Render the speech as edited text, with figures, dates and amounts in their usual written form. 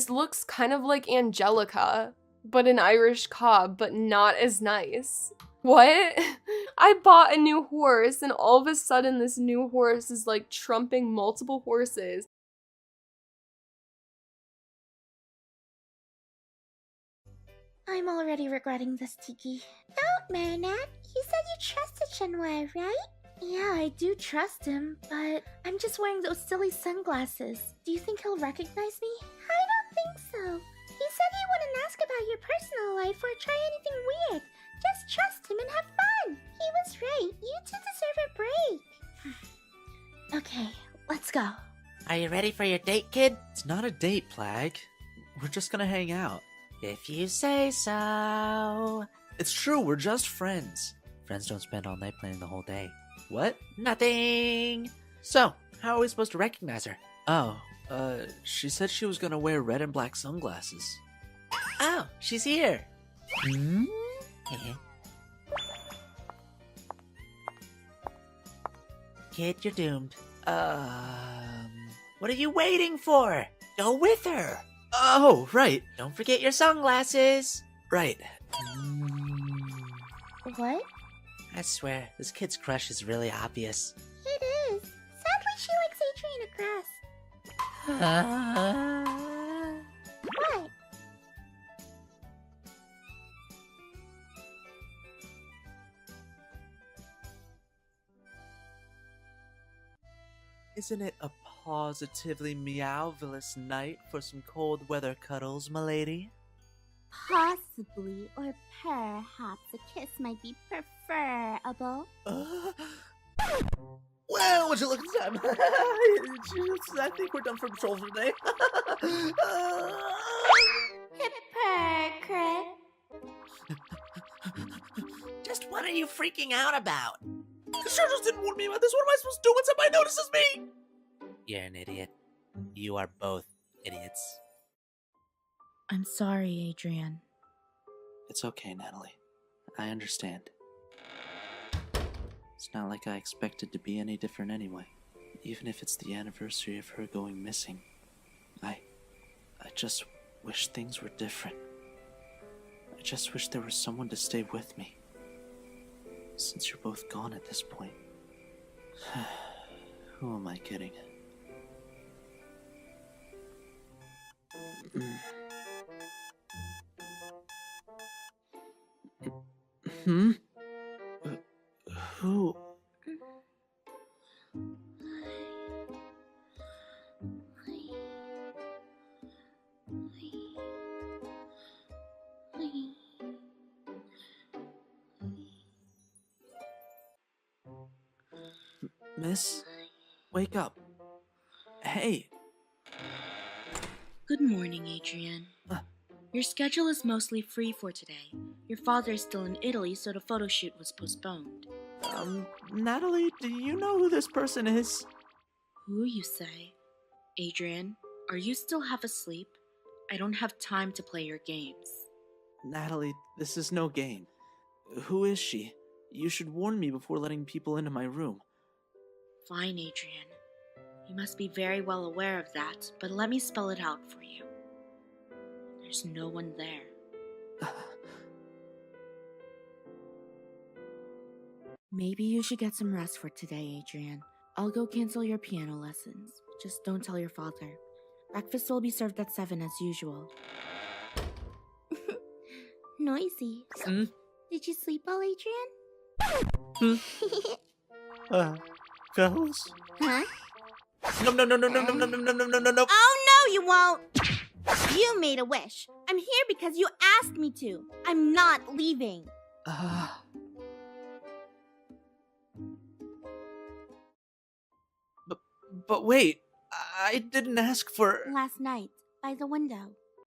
This looks kind of like Angelica, but an Irish cob, but not as nice. What? I bought a new horse and all of a sudden this new horse is like trumping multiple horses. I'm already regretting this, Tiki. Don't, Marinette. You said you trusted Chanoir, right? Yeah, I do trust him, but I'm just wearing those silly sunglasses. Do you think he'll recognize me? I don't think so. He said he wouldn't ask about your personal life or try anything weird. Just trust him and have fun. He was right. You two deserve a break. Okay, let's go. Are you ready for your date, kid? It's not a date, Plag. We're just gonna hang out. If you say so. It's true, we're just friends. Friends don't spend all night playing the whole day. What? Nothing. So, how are we supposed to recognize her? Oh, she said she was gonna wear red and black sunglasses. Oh, she's here. Hmm? Kid, you're doomed. What are you waiting for? Go with her. Oh, right. Don't forget your sunglasses. Right. What? I swear, this kid's crush is really obvious. It is. Sadly, she likes Adrian Across. What? Isn't it a positively meowvelous night for some cold weather cuddles, m'lady? Possibly, or perhaps a kiss might be preferable. Well, would you look at the time? I think we're done for patrol for today. Hypocrite. Just what are you freaking out about? You sure just didn't warn me about this. What am I supposed to do when somebody notices me? You're an idiot. You are both idiots. I'm sorry, Adrian. It's okay, Natalie. I understand. It's not like I expected to be any different anyway. Even if it's the anniversary of her going missing. I just wish things were different. I just wish there was someone to stay with me. Since you're both gone at this point. Who am I kidding? Hmm? Who? Miss? Wake up. Hey. Good morning, Adrian. Your schedule is mostly free for today. Your father is still in Italy, so the photo shoot was postponed. Natalie, do you know who this person is? Who, you say? Adrian, are you still half asleep? I don't have time to play your games. Natalie, this is no game. Who is she? You should warn me before letting people into my room. Fine, Adrian. You must be very well aware of that, but let me spell it out for you. There's no one there. Maybe you should get some rest for today, Adrian. I'll go cancel your piano lessons. Just don't tell your father. Breakfast will be served at 7 as usual. Noisy. Hmm? Did you sleep well, Adrian? Fellas? Huh? No. Oh, no, you won't! You made a wish. I'm here because you asked me to. I'm not leaving. But wait, I didn't ask for... Last night, by the window.